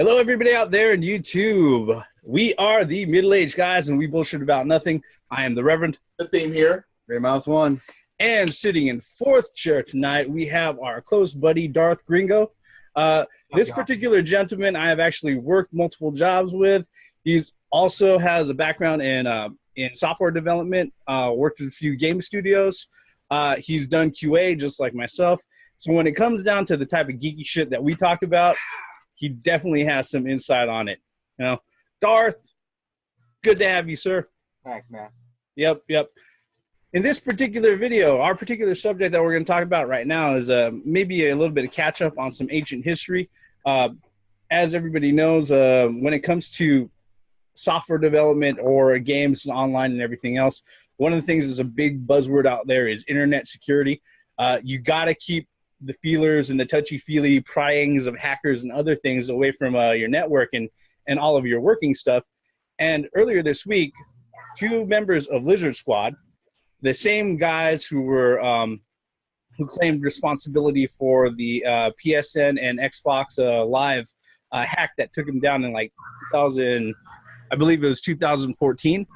Hello, everybody out there in YouTube. We are the middle-aged guys, and we bullshit about nothing. I am the Reverend. The theme here. Gray Mouse 1. And sitting in fourth chair tonight, we have our close buddy, Darth Gringo. This particular gentleman I have actually worked multiple jobs with. He's also has a background in software development, worked with a few game studios. He's done QA just like myself. So when it comes down to the type of geeky shit that we talk about, he definitely has some insight on it. You know, Darth, good to have you, sir. Thanks, man. Yep. In this particular video, our particular subject that we're going to talk about right now is maybe a little bit of catch up on some ancient history. As everybody knows, when it comes to software development or games online and everything else, one of the things that's a big buzzword out there is internet security. You got to keep the feelers and the touchy-feely pryings of hackers and other things away from your network and all of your working stuff. And earlier this week, two members of Lizard Squad, the same guys who were who claimed responsibility for the PSN and XBox Live hack that took them down in like 2000, I believe it was 2014.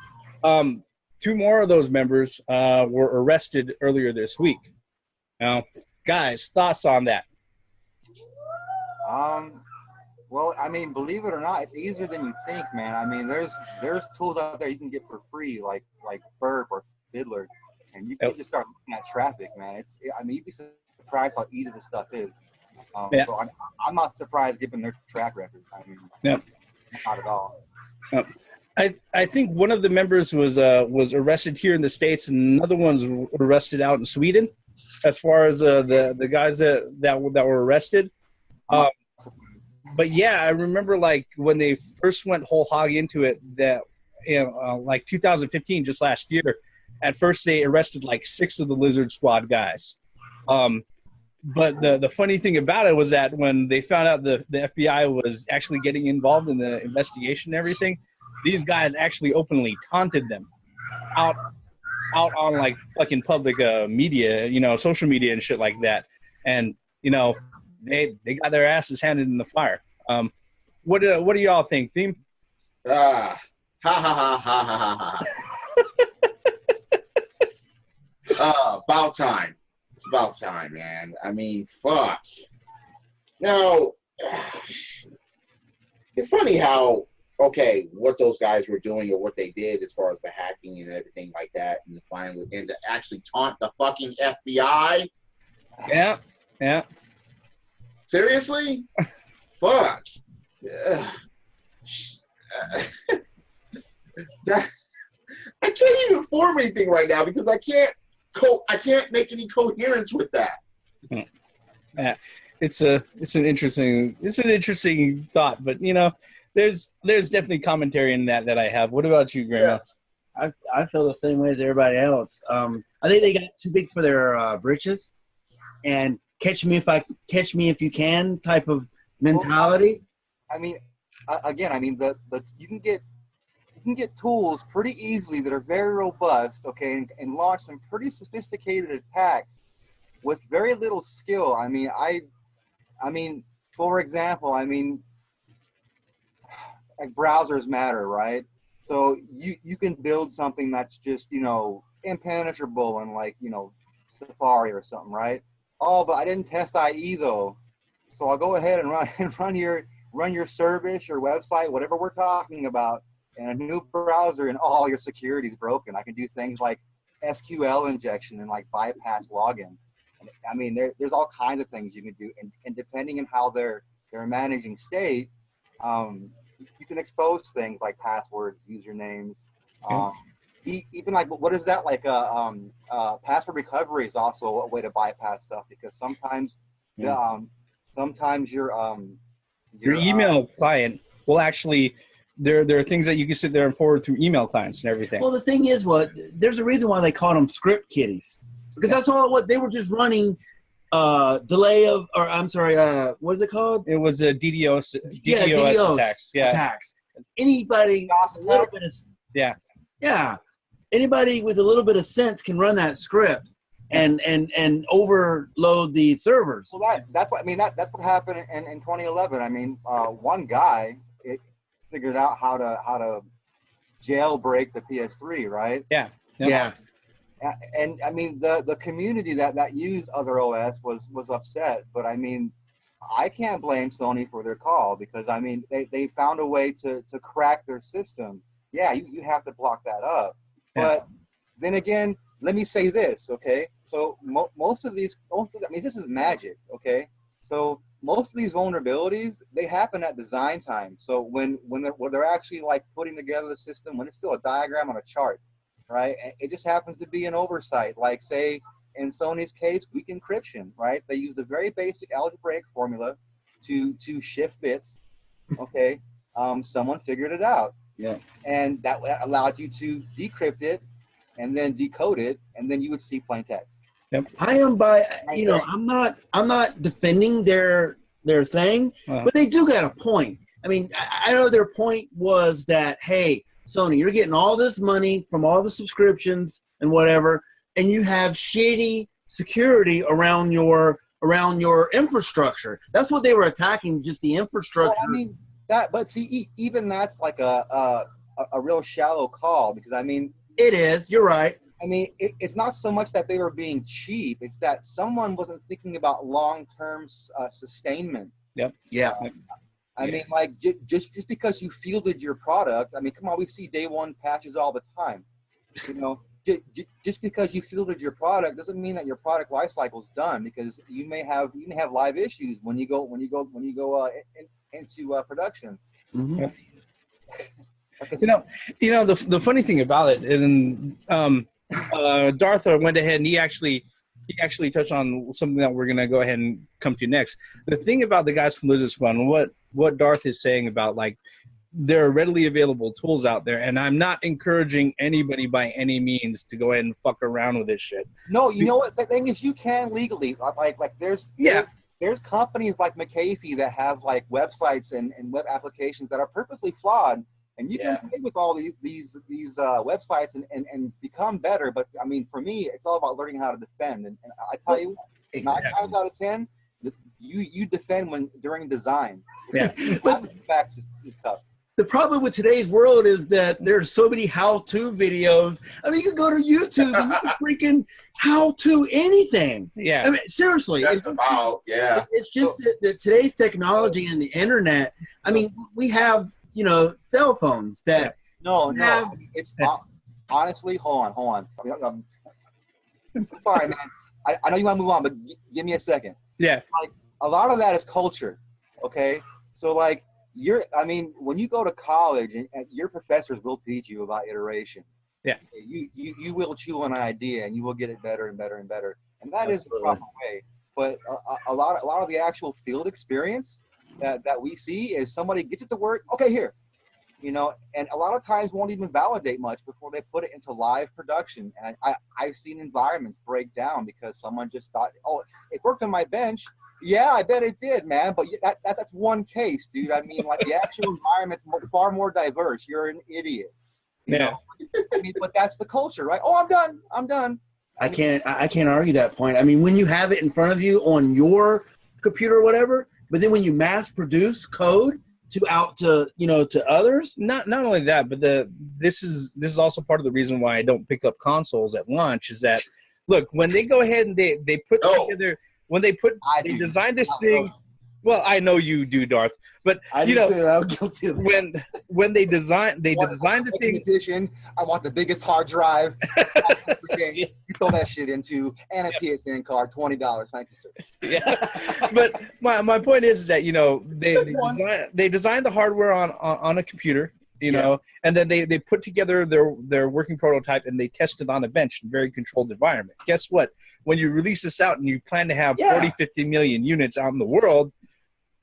Two more of those members were arrested earlier this week. Now, guys, thoughts on that? Well, I mean, believe it or not, it's easier than you think, man. I mean, there's tools out there you can get for free, like Burp or Fiddler, and you can just start looking at traffic, man. I mean, you'd be surprised how easy this stuff is. So I'm not surprised given their track record. I mean, not at all. I think one of the members was arrested here in the States, and another one's arrested out in Sweden. As far as the guys that were arrested, but yeah, I remember like when they first went whole hog into it, that like 2015, just last year. At first, they arrested like 6 of the Lizard Squad guys. But the funny thing about it was that when they found out the FBI was actually getting involved in the investigation and everything, these guys actually openly taunted them out on like fucking public media, social media and shit like that. And, they got their asses handed in the fire. What do y'all think, Theme? Ha ha ha ha ha ha. About time. It's about time, man. I mean, fuck. Now, it's funny how, okay, what those guys were doing or what they did as far as the hacking and everything like that, and to actually taunt the fucking FBI. Yeah. Seriously? Fuck. I can't even form anything right now because I can't make any coherence with that. It's an interesting thought, but there's definitely commentary in that I have. What about you, Graham? Yeah. I feel the same way as everybody else. I think they got too big for their britches, and catch me if you can type of mentality. Well, I mean, you can get tools pretty easily that are very robust, okay, and launch some pretty sophisticated attacks with very little skill. I mean, for example, like browsers matter, right? So you can build something that's just, impenetrable in like, Safari or something, right? Oh, but I didn't test IE though. So I'll go ahead and run your service, your website, whatever we're talking about, in a new browser, and all your security is broken. I can do things like SQL injection and like bypass login. And, I mean, there's all kinds of things you can do, and depending on how they're managing state, you can expose things like passwords, usernames, even like, what is that, like password recovery is also a way to bypass stuff, because sometimes sometimes your email client will actually, there are things that you can sit there and forward through email clients and everything. Well, the thing is, there's a reason why they call them script kiddies, because that's all what they were just running. What is it called? It was a DDOS attacks. Yeah. Attacks. Anybody anybody with a little bit of sense can run that script and overload the servers. Well, that's what I mean. That's what happened in 2011. I mean, one guy figured out how to jailbreak the PS3, right? Yeah. Yeah. And I mean, the community that used OtherOS was upset, but I mean, I can't blame Sony for their call, because I mean, they found a way to crack their system. Yeah, you have to block that up. But then again, let me say this, okay? So most of these, I mean, this is magic, okay? So most of these vulnerabilities, they happen at design time. So when they're actually like putting together the system, when it's still a diagram on a chart, right? It just happens to be an oversight. Like, say, in Sony's case, weak encryption, right? They used a very basic algebraic formula to shift bits, okay? Someone figured it out. Yeah. And that allowed you to decrypt it and then decode it, and then you would see plain text. Yep. I am I'm not defending their thing, but they do got a point. I mean, I know their point was that, hey, Sony, you're getting all this money from all the subscriptions and whatever, and you have shitty security around your infrastructure. That's what they were attacking, just the infrastructure. Well, I mean, but see, even that's like a real shallow call, because I mean, it is. You're right. I mean, it's not so much that they were being cheap. It's that someone wasn't thinking about long-term sustainment. Yep. Yeah. I mean, like, just because you fielded your product, I mean, come on, we see day one patches all the time. You know, just because you fielded your product doesn't mean that your product life cycle is done, because you may have live issues when you go into production. Mm-hmm. Yeah. You know the funny thing about it is, Darth went ahead and he actually touched on something that we're gonna go ahead and come to next. The thing about the guys from Lizard Spawn, what Darth is saying about, like, there are readily available tools out there, and I'm not encouraging anybody by any means to go ahead and fuck around with this shit. No, you know what? The thing is, you can legally, like there's companies like McAfee that have like websites and web applications that are purposely flawed, and you can play with all these websites and become better. But I mean, for me, it's all about learning how to defend. And I tell you, 9 times out of 10, you defend during design. Yeah, but facts is tough. The problem with today's world is that there's so many how-to videos. I mean, you can go to YouTube and you can freaking how-to anything. Yeah. I mean, seriously. Just about, yeah. It's just that today's technology and the internet, I mean, we have, cell phones that No. It's honestly, hold on. Sorry, man. I know you want to move on, but give me a second. Yeah. Like, a lot of that is culture, okay? So, like, when you go to college, and your professors will teach you about iteration. Yeah. You will chew on an idea, and you will get it better and better and better. And that is the proper way. But a lot of the actual field experience that we see is somebody gets it to work. Okay, here. And a lot of times won't even validate much before they put it into live production. And I've seen environments break down because someone just thought, oh, it worked on my bench. Yeah, I bet it did, man. But that's one case, dude. I mean, like, the actual environment's far more diverse. You're an idiot. You know? I mean, but that's the culture, right? Oh, I'm done. I can't argue that point. I mean, when you have it in front of you on your computer or whatever, but then when you mass produce code to others. Not only that, but this is also part of the reason why I don't pick up consoles at launch, is that, look, when they go ahead and they put together. When they designed this thing, well, I know you do, Darth, but I'm guilty of that. when they designed the thing. Edition, I want the biggest hard drive. You throw that shit into, and a PSN card, $20. Thank you, sir. Yeah, but my point is that they designed the hardware on a computer. And then they put together their working prototype and they tested on a bench in a very controlled environment. Guess what? When you release this out and you plan to have 40, 50 million units out in the world,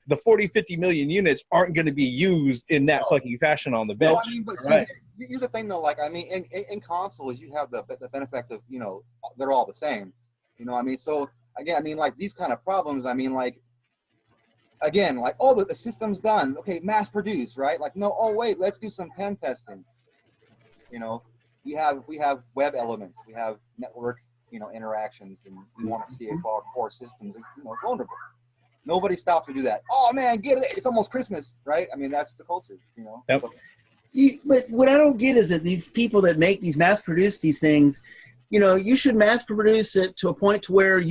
the 40, 50 million units aren't going to be used in that fucking fashion on the bench. No, I mean, but see, here's the thing, though. Like, I mean, in consoles, you have the benefit of, they're all the same. I mean, so, again, I mean, like, these kind of problems, I mean, like, again, like, oh, the system's done. Okay, mass produce, right? Like, no, oh, wait, let's do some pen testing. We have web elements. We have network, interactions, and you want to see if our core systems are vulnerable. Nobody stops to do that. Oh man, get it! It's almost Christmas, right? I mean, that's the culture, Yep. So, But what I don't get is that these people that make these mass produce these things, you should mass produce it to a point to where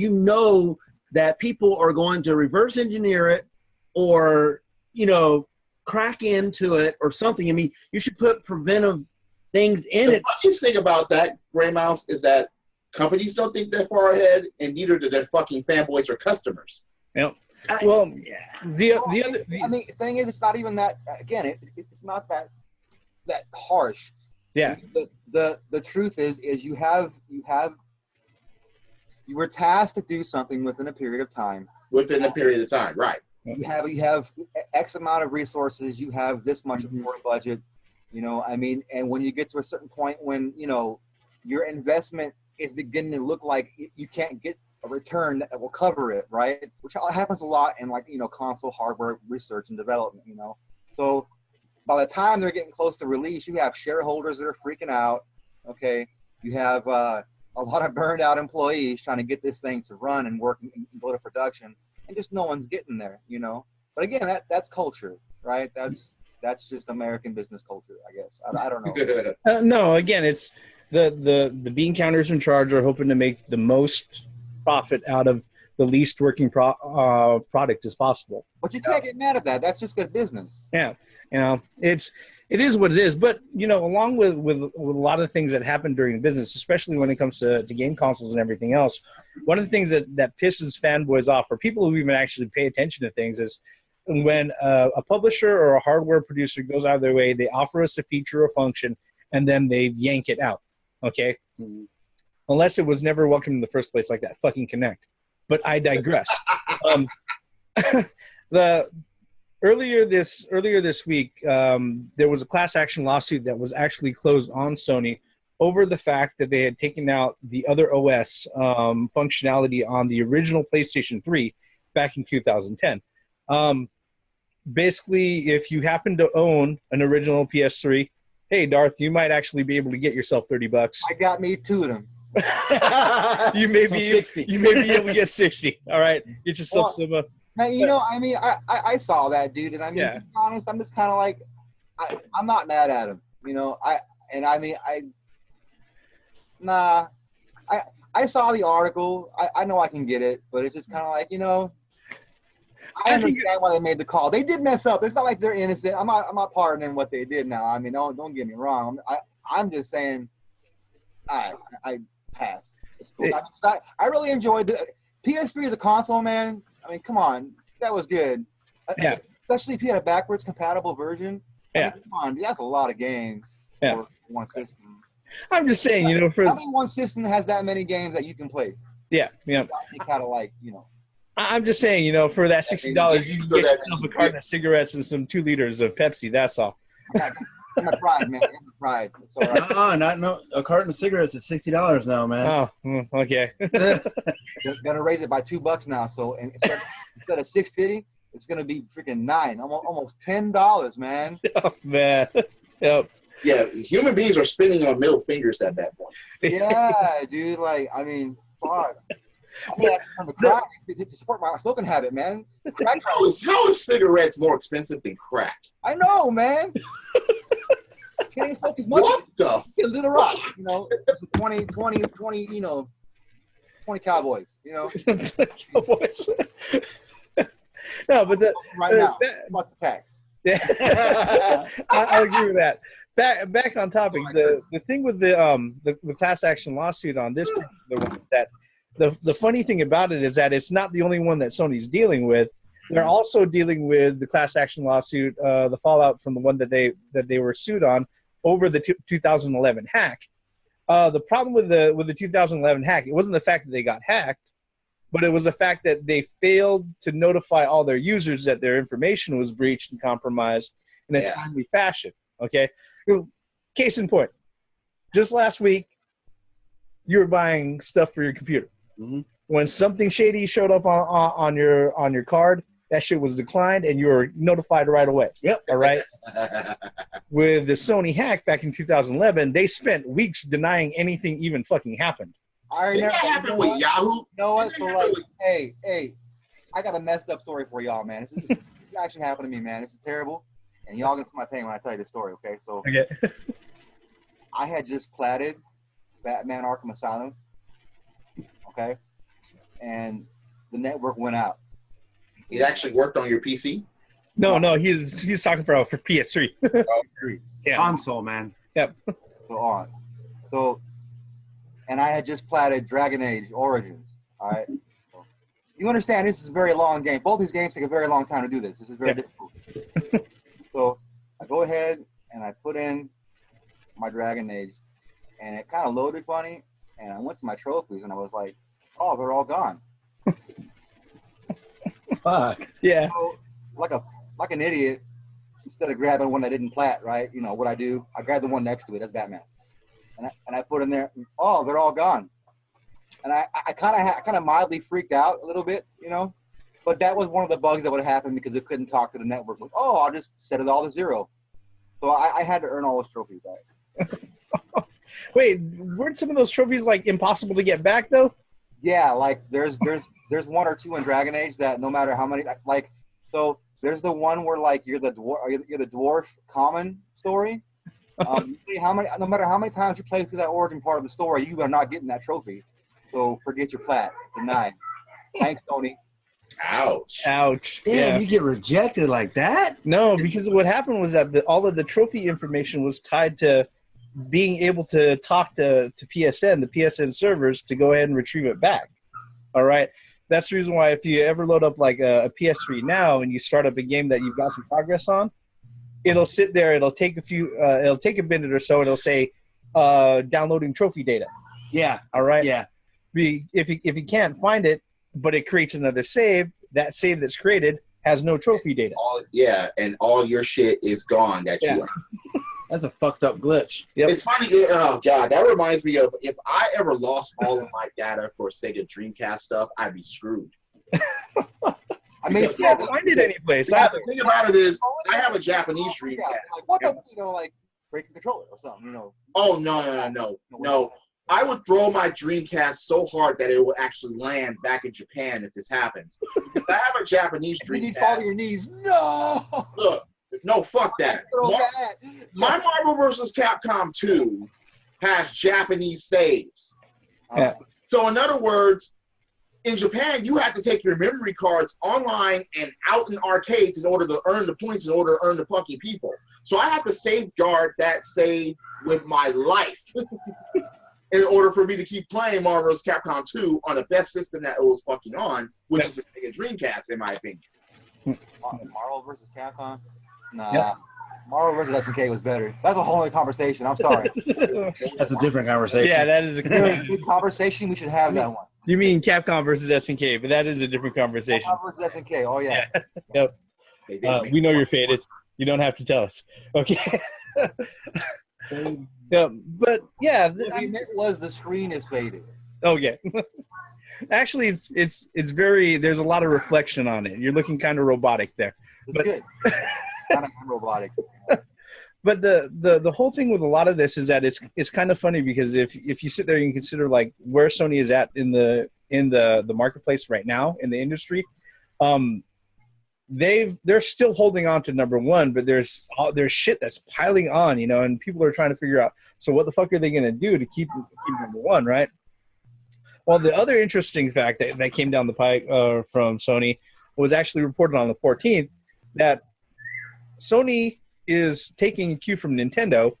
that people are going to reverse engineer it or, crack into it or something. I mean, you should put preventive things in it. The funniest thing about that, Gray Mouse, is that companies don't think that far ahead, and neither do their fucking fanboys or customers. Yep. The thing is, it's not even that. Again, it's not that harsh. Yeah. The truth is you were tasked to do something within a period of time. Within a period of time, right? You have X amount of resources. You have this much more budget. And when you get to a certain point when your investment is beginning to look like you can't get a return that will cover it, right? Which happens a lot in console hardware research and development. So by the time they're getting close to release, you have shareholders that are freaking out. Okay, you have a lot of burned out employees trying to get this thing to run and work and go to production, and just no one's getting there. But again, that's culture, right? That's just American business culture, I guess. I don't know. No, again, it's the bean counters in charge are hoping to make the most profit out of the least working product as possible. But you can't get mad at that. That's just good business. Yeah, it is what it is. But along with a lot of things that happen during the business, especially when it comes to game consoles and everything else, one of the things that pisses fanboys off, or people who even actually pay attention to things, is when a publisher or a hardware producer goes out of their way, they offer us a feature or function, and then they yank it out. Okay, unless it was never welcome in the first place, like that fucking Kinect. But I digress. Earlier this week, there was a class action lawsuit that was actually closed on Sony over the fact that they had taken out the OtherOS functionality on the original PlayStation 3 back in 2010. Basically, if you happen to own an original PS3, hey Darth, you might actually be able to get yourself $30. I got me 2 of them. You may be 60. You may be able to get 60. All right, get yourself some. Man, I saw that, dude, and to be honest, I'm just kind of like, I'm not mad at him, I saw the article. I know I can get it, but it's just kind of like, I understand why they made the call. They did mess up. It's not like they're innocent. I'm not pardoning what they did now. Don't get me wrong. I'm just saying, I passed. It's cool. Yeah. I really enjoyed the PS3 as a console, man. Come on, that was good. Yeah. Especially if you had a backwards compatible version. Yeah. Come on, dude, that's a lot of games for one system. I'm just saying, I mean, one system has that many games that you can play. Yeah, You kind of like, I'm just saying, for that $60, you can get yourself a carton of cigarettes and some 2 liters of Pepsi. That's all. I'm a pride, man. I'm a pride. It's all right. A carton of cigarettes is $60 now, man. Oh, okay. Gonna raise it by $2 now. So instead of $6.50, it's gonna be freaking $9, almost $10, man. Oh man. Yep. Yeah, human beings are spinning on middle fingers at that point. Yeah, dude. Fuck. I can turn to crack to support my smoking habit, man. Crack. How is cigarettes more expensive than crack? I know, man. Can't even smoke as much. What the? It's a little rock, It's 20 cowboys, Cowboys. No, but right now, fuck the tax. Yeah, I'll agree with that. Back on topic. The thing with the class action lawsuit on this particular one, that the funny thing about it is that it's not the only one that Sony's dealing with. They're also dealing with the class action lawsuit, the fallout from the one that they were sued on over the 2011 hack. The problem with the 2011 hack, it wasn't the fact that they got hacked, but it was the fact that they failed to notify all their users that their information was breached and compromised in a timely fashion. Okay, case in point, just last week, you were buying stuff for your computer. Mm-hmm. When something shady showed up on your card, that shit was declined, and you were notified right away. Yep. All right. With the Sony hack back in 2011, they spent weeks denying anything even fucking happened. Did that happen with Yahoo? You know what? So like, hey, I got a messed up story for y'all, man. This actually happened to me, man. This is terrible, and y'all gonna feel my pain when I tell you the story. Okay, so I had just platted Batman Arkham Asylum. Okay, and the network went out. It actually worked on your PC? No, he's talking for PS3. Yeah. Console, man. Yep. So, and I had just platted Dragon Age Origins. All right. So, you understand this is a very long game. Both these games take a very long time to do this. This is very difficult. So I go ahead and I put in my Dragon Age, and it kind of loaded funny. And I went to my trophies, and I was like, "Oh, they're all gone." Fuck. Yeah. So, like an idiot, instead of grabbing one I didn't plat, right? You know what I do? I grab the one next to it. That's Batman, and I put in there. Oh, they're all gone. And I kind of mildly freaked out a little bit, you know. But that was one of the bugs that would have happened because it couldn't talk to the network. Like, oh, I'll just set it all to 0. So I had to earn all those trophies back. Wait, weren't some of those trophies like impossible to get back though? Yeah, like there's one or two in Dragon Age that no matter how many like so there's the one where like you're the dwarf common story. No matter how many times you play through that origin part of the story, you are not getting that trophy. So forget your plat. Denied. Thanks, Sony. Ouch. Damn, you get rejected like that? No, because what happened was that all of the trophy information was tied to being able to talk to PSN, the PSN servers, to go ahead and retrieve it back. All right. That's the reason why if you ever load up like a PS3 now and you start up a game that you've got some progress on, it'll sit there. It'll take it'll take a minute or so. It'll say downloading trophy data. Yeah. All right. Yeah. If you can't find it, but it creates another save, that save that's created has no trophy data. And all your shit is gone that you That's a fucked up glitch. Yep. It's funny. Oh, God. That reminds me of if I ever lost all of my data for Sega Dreamcast stuff, I'd be screwed. I mean, you can't find it anyplace. The thing about it is, I have a Japanese Dreamcast. Like, what the, like break a controller or something, you know? Oh, no. I would throw my Dreamcast so hard that it would actually land back in Japan if this happens. Because I have a Japanese Dreamcast. You need to fall to your knees. No! Look, no, fuck that. My Marvel vs. Capcom 2 has Japanese saves. Yeah. So in other words, in Japan, you have to take your memory cards online and out in arcades in order to earn the points, in order to earn the fucking people. So I have to safeguard that save with my life in order for me to keep playing Marvel vs. Capcom 2 on the best system that it was fucking on, which is the Sega Dreamcast, in my opinion. Marvel vs. Capcom? Nah. Marvel vs. SNK was better. That's a whole other conversation. I'm sorry. That's a different conversation. Yeah, that is a good conversation. We should have that one. You mean Capcom versus SNK, but that is a different conversation. Capcom versus SNK. Oh, yeah. Yep. We know you're faded. You don't have to tell us. Okay. Yeah, but yeah. It was the screen is faded. Oh, yeah. Actually, it's very, there's a lot of reflection on it. You're looking kind of robotic there. It's good. Kind of robotic. But the whole thing with a lot of this is that it's kind of funny because if you sit there and you consider like where Sony is at in the marketplace right now in the industry, they're still holding on to number one, but there's shit that's piling on, you know, and people are trying to figure out, so what the fuck are they going to do to keep number one, right? Well, the other interesting fact that came down the pike from Sony was actually reported on the 14th that Sony is taking a cue from Nintendo,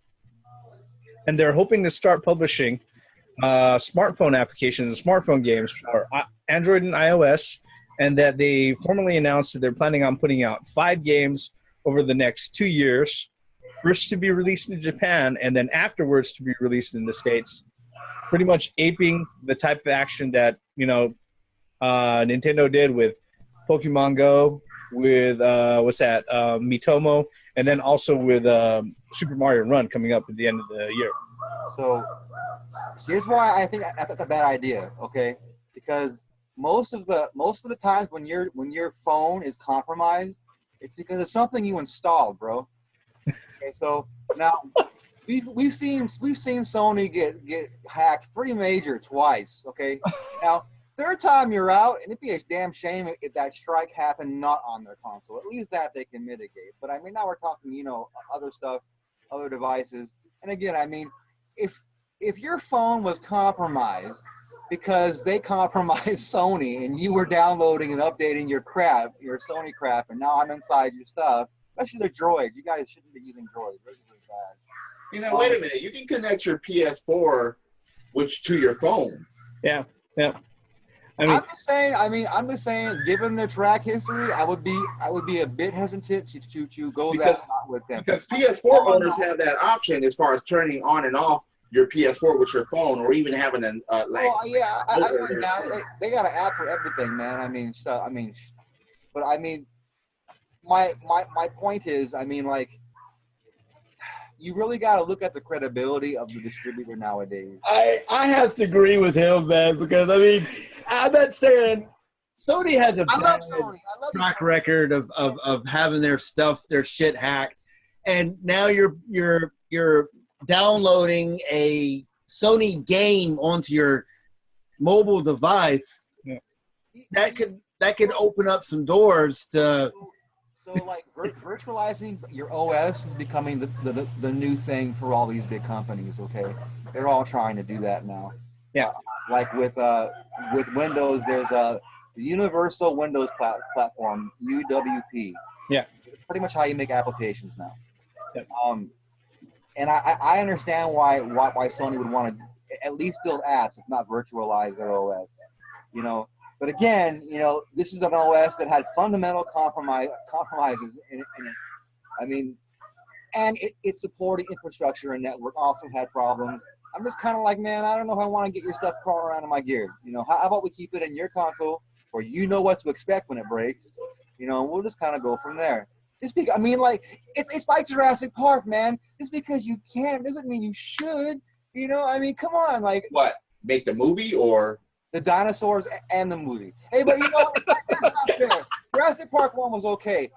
and they're hoping to start publishing smartphone applications and smartphone games for Android and iOS, and that they formally announced that they're planning on putting out 5 games over the next 2 years, first to be released in Japan, and then afterwards to be released in the States, pretty much aping the type of action that, you know, Nintendo did with Pokemon Go, with Miitomo, and then also with Super Mario Run coming up at the end of the year. So here's why I think that's a bad idea, okay? Because most of the times when your phone is compromised, it's because of something you installed, bro. Okay, so now we've seen Sony get hacked pretty major twice. Okay, now third time you're out, and it'd be a damn shame if that strike happened not on their console. At least that they can mitigate. But I mean, now we're talking, you know, other stuff, other devices. And again, I mean, if your phone was compromised because they compromised Sony and you were downloading and updating your Sony crap, and now I'm inside your stuff, especially the droids. You guys shouldn't be using droids. They're really bad. You know, wait a minute. You can connect your PS4 to your phone. Yeah, yeah. I'm just saying, given their track history, I would be a bit hesitant to go that route with them. Because PS4 owners have that option as far as turning on and off your PS4 with your phone, or even having a like. Well, yeah, I went down. They got an app for everything, man. But I mean, my point is, I mean, like, you really got to look at the credibility of the distributor nowadays. I have to agree with him, man, because I mean, I'm not saying Sony has a bad track record of having their shit hacked, and now you're downloading a Sony game onto your mobile device. Yeah. That could open up some doors to. So like virtualizing your OS is becoming the new thing for all these big companies. Okay, they're all trying to do that now. Yeah. Like with Windows, there's the Universal Windows Platform, UWP. Yeah. It's pretty much how you make applications now. Yep. And I understand why Sony would want to at least build apps, if not virtualize their OS. You know. But again, you know, this is an OS that had fundamental compromises in it. I mean, and its supporting infrastructure and network also had problems. I'm just kind of like, man, I don't know if I want to get your stuff crawling around in my gear. You know, how about we keep it in your console where you know what to expect when it breaks? You know, and we'll just kind of go from there. I mean, like, it's like Jurassic Park, man. Just because you can doesn't mean you should. You know, I mean, come on, like. What? Make the movie or? The dinosaurs and the movie. Hey, but you know, that's not fair. Jurassic Park 1 was okay.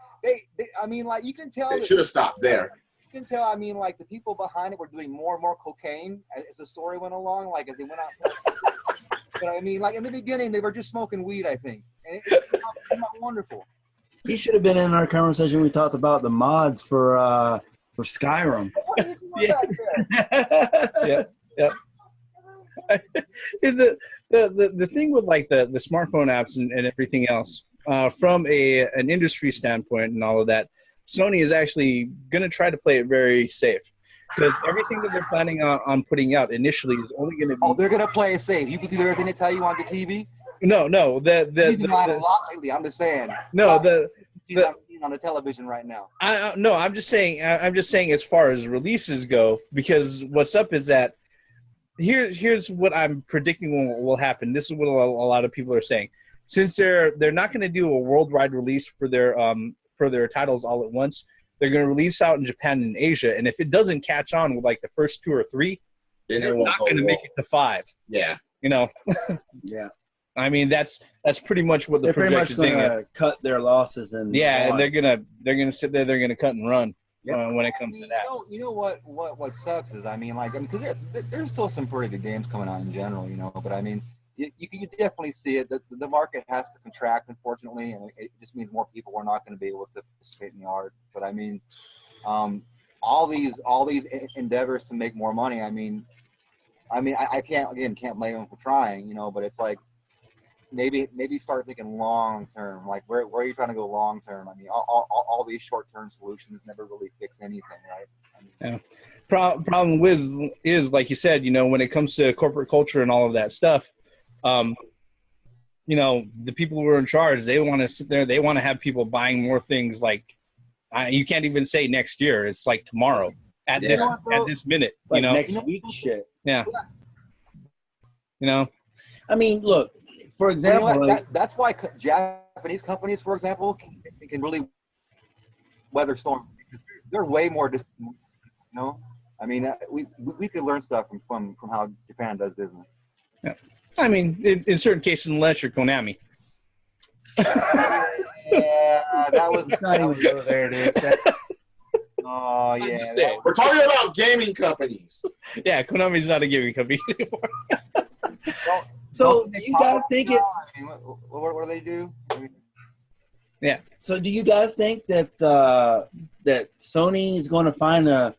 I mean, like, you can tell. They should have stopped there. You can tell, I mean, like, the people behind it were doing more and more cocaine as the story went along, like, as they went out. But I mean, like, in the beginning, they were just smoking weed, I think. And it came out wonderful. He should have been in our conversation. We talked about the mods for Skyrim. What are you doing back there? Yeah. The thing with like the smartphone apps and everything else, from an industry standpoint and all of that, Sony is actually going to try to play it very safe, because everything that they're planning on putting out initially is only going to be. Oh, they're going to play it safe. You believe everything they tell you on the TV? No. You've lied a lot lately. I'm just saying. No, on the television right now. No, I'm just saying as far as releases go, because what's up is that. Here's what I'm predicting will happen. This is what a lot of people are saying. Since they're not going to do a worldwide release for their titles all at once, they're going to release out in Japan and Asia. And if it doesn't catch on with like the first 2 or 3, then they're not going to make it to 5. Yeah. You know. Yeah. I mean, that's pretty much what the projected thing is. They're pretty much going to cut their losses and. Yeah, and they're gonna sit there. They're gonna cut and run. Yep. When it comes to that. You know what sucks is, I mean, because there's still some pretty good games coming out in general, you know, but I mean, you definitely see it. The market has to contract, unfortunately, and it just means more people are not going to be able to participate in the art. But I mean, all these endeavors to make more money. I mean, I can't blame them for trying, you know, but it's like, maybe start thinking long term. Like, where are you trying to go long term? I mean, all these short term solutions never really fix anything, right? I mean, yeah. Problem is like you said, you know, when it comes to corporate culture and all of that stuff, you know, the people who are in charge, they want to sit there. They want to have people buying more things. Like, you can't even say next year. It's like tomorrow at this minute. Like, you know, next week shit. Yeah. You know, I mean, look. For example, you know, that's why Japanese companies, for example, can really weather storms. They're way more, you know. I mean, we could learn stuff from how Japan does business. Yeah, I mean, in certain cases, unless you're Konami. Yeah, that was not even go there, dude. Oh I'm yeah. just saying. We're talking about gaming companies. Yeah, Konami's not a gaming company anymore. So do you guys think it's? I mean, what do they do? I mean, Yeah. So do you guys think that that Sony is going to find a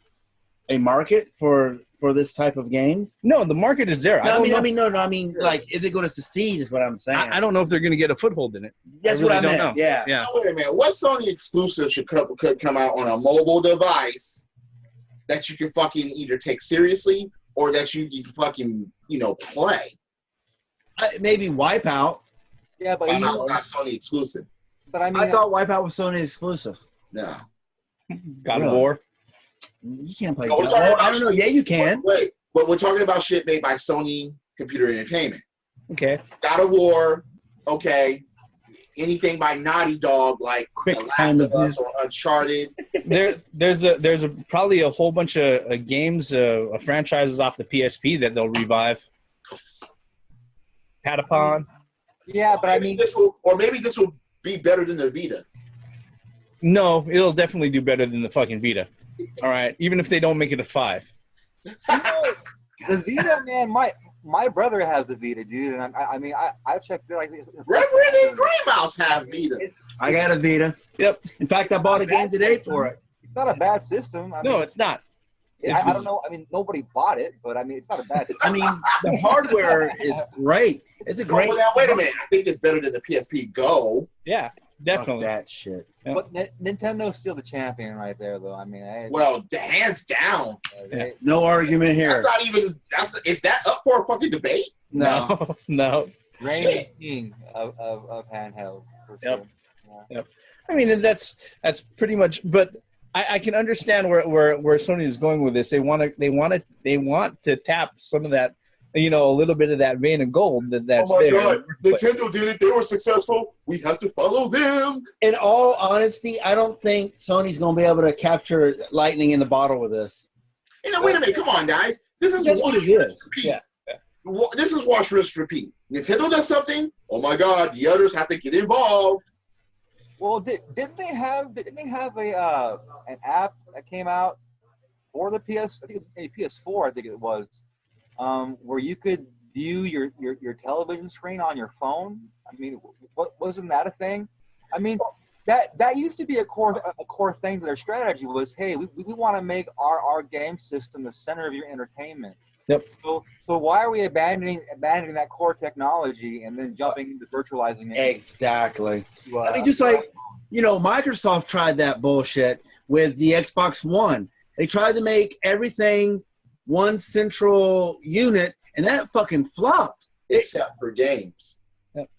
market for this type of games? No, the market is there. No, I mean, like, is it going to succeed? Is what I'm saying. I don't know if they're going to get a foothold in it. That's really what I don't meant. know. Yeah. Yeah. Now, wait a minute. What Sony exclusive could come out on a mobile device that you can fucking either take seriously or that you can fucking, play? Maybe Wipeout. yeah, but But you know, not Sony exclusive. but I mean, I thought Wipeout was Sony exclusive. No. God of Really? War. You can't play. No, we're God. talking Oh, about I don't know. Yeah, you can. Wait, but we're talking about shit made by Sony Computer Entertainment. Okay. God of War, okay. Anything by Naughty Dog, like Quick The Last Time of Us Events. or Uncharted. There's probably a whole bunch of games, franchises off the PSP that they'll revive. Patapon. yeah, but I mean, Maybe this will be better than the Vita. No, it'll definitely do better than the fucking Vita. All right, even if they don't make it a 5. you know, the Vita, man, my brother has the Vita, dude, and I've checked it. Like, Reverend and Grey Mouse have Vita. I got a Vita. Yep. In fact, I bought a game today for it. It's not a bad system. I No, mean, it's not. I don't know. I mean, nobody bought it, but I mean, it's not a bad. I mean, the hardware is great. It's a great. Well, now, wait a minute. I think it's better than the PSP Go. Yeah, definitely. Fuck that shit. But Nintendo's still the champion right there, though. I mean, Well, hands down. they- No argument That's here. not even. Is that up for a fucking debate? No, no. reigning king of handheld. For Yep. sure. Yeah. I mean, that's pretty much. But I can understand where Sony is going with this. They want to tap some of that, a little bit of that vein of gold that's there. Nintendo did it. They were successful. We have to follow them. In all honesty, I don't think Sony's going to be able to capture lightning in the bottle with this. Wait a minute. Come on, guys. This is That's what it watch, rinse, is. repeat. Yeah. This is watch, rinse, repeat. Nintendo does something. Oh my God, the others have to get involved. Well, didn't they have a an app that came out for the PS? I think it was PS4. I think it was, where you could view your television screen on your phone. I mean, wasn't that a thing? I mean, that used to be a core thing to their strategy was, hey, we want to make our game system the center of your entertainment. Yep. So why are we abandoning that core technology and then jumping into virtualizing it? Exactly. I mean, just like, Microsoft tried that bullshit with the Xbox One. They tried to make everything one central unit, and that fucking flopped. Except for games.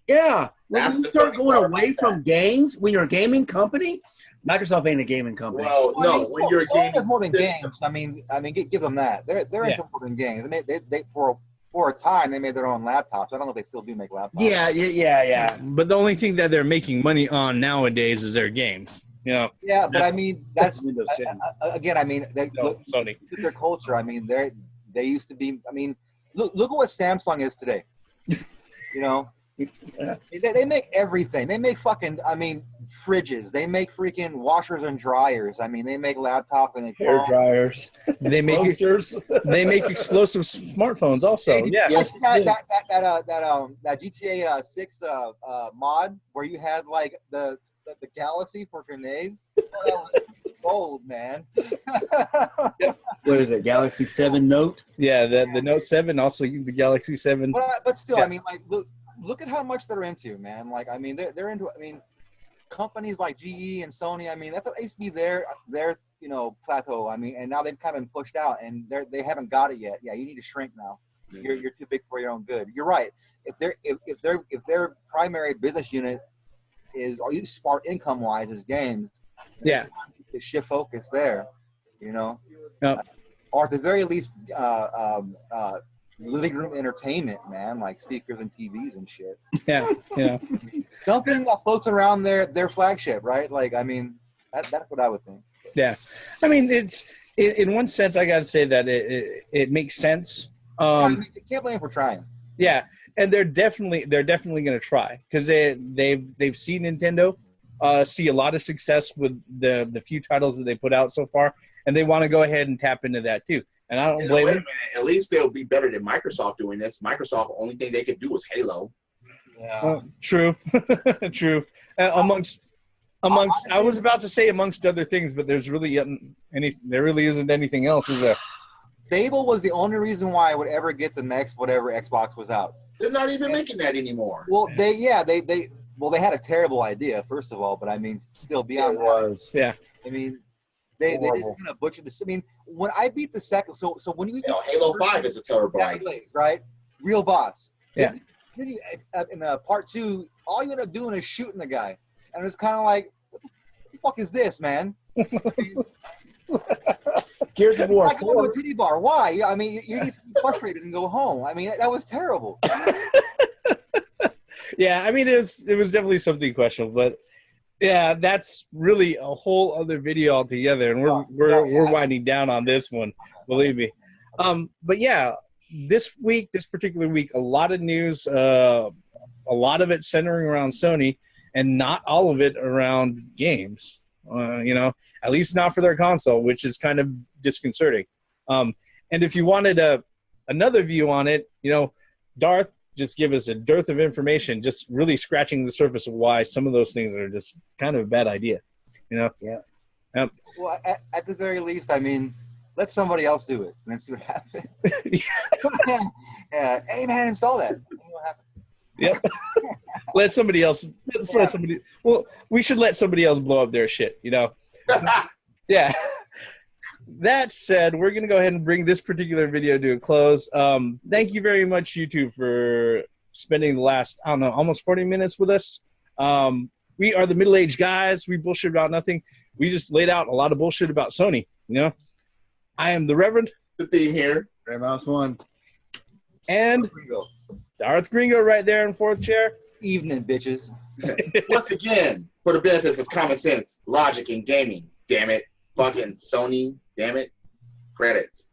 Yeah. When That's you the start funny going part away about from games, when you're a gaming company, Microsoft ain't a gaming company. Well, no, when you're a Sony game has more than system. games. I mean, give them that. They're Yeah. into more than games. They for a time they made their own laptops. I don't know if they still do make laptops. Yeah. But the only thing that they're making money on nowadays is their games. Yeah, but I mean, that's Windows 10. again. I mean, look Sony. at their culture. I mean, they used to be. I mean, look at what Samsung is today. They make everything. They make fucking. I mean, fridges. They make freaking washers and dryers. I mean, they make laptops and Hair dryers. They make Toasters. they make explosive smartphones also. Yeah. Yes. that GTA 6 mod where you had like the Galaxy for grenades. Oh, that was gold, man. What is it? Galaxy 7 Note? Yeah, the Note 7, also the Galaxy 7. But still, Yeah. I mean, like, look at how much they're into, man. Like, I mean, they're into. I mean, companies like GE and Sony. I mean, that's what used to be their plateau. I mean, and now they've kind of been pushed out, and they haven't got it yet. Yeah, you need to shrink now. You're too big for your own good. You're right. If their primary business unit is, or as far income wise, is games. Yeah. To shift focus there, Yep. or at the very least, living room entertainment, man, like speakers and TVs and shit. Yeah. Something that floats around their flagship, right? Like, I mean, that's what I would think. Yeah. I mean, it's in one sense, I got to say that it makes sense. I mean, you can't blame them for trying. Yeah, and they're definitely going to try because they've seen Nintendo, see a lot of success with the few titles that they put out so far, and they want to go ahead and tap into that too. And I don't blame them. At least they'll be better than Microsoft doing this. Microsoft, the only thing they could do was Halo. Yeah. True. True. Amongst, I was about to say amongst other things, but there really isn't anything else, is there? Fable was the only reason why I would ever get the next whatever Xbox was out. They're not even making that anymore. Well, they had a terrible idea, first of all, but I mean, still beyond that. Yeah. I mean, they just kind of butchered this. I mean, when I beat the second, so when you Halo 5 is a terrible idea, right? Real boss. Yeah. Then you, in part 2, all you end up doing is shooting the guy, and it's kind of like, what the fuck is this, man? Gears of War. Like going to a titty bar. Why? I mean, you need to be frustrated and go home. I mean, that was terrible. Yeah, I mean, it was definitely something questionable, but yeah, that's really a whole other video altogether, and we're winding down on this one, believe me. But yeah, this particular week, a lot of news, a lot of it centering around Sony, and not all of it around games. At least not for their console, which is kind of disconcerting. And if you wanted another view on it, Darth just give us a dearth of information, just really scratching the surface of why some of those things are just kind of a bad idea. Yeah. Well, at the very least, I mean, let somebody else do it and then see what happens. Yeah. Hey, man, install that. What happens? Yep. Let somebody else. Let somebody. Well, we should let somebody else blow up their shit. Yeah. That said, we're gonna go ahead and bring this particular video to a close. Thank you very much, you two, for spending the last almost 40 minutes with us. We are the middle-aged guys. We bullshit about nothing. We just laid out a lot of bullshit about Sony. I am the Reverend. The theme here. Red Mouse 1. And Darth Gringo right there in fourth chair. Evening, bitches. Once again, for the benefits of common sense, logic, and gaming. Damn it. Fucking Sony. Damn it. Credits.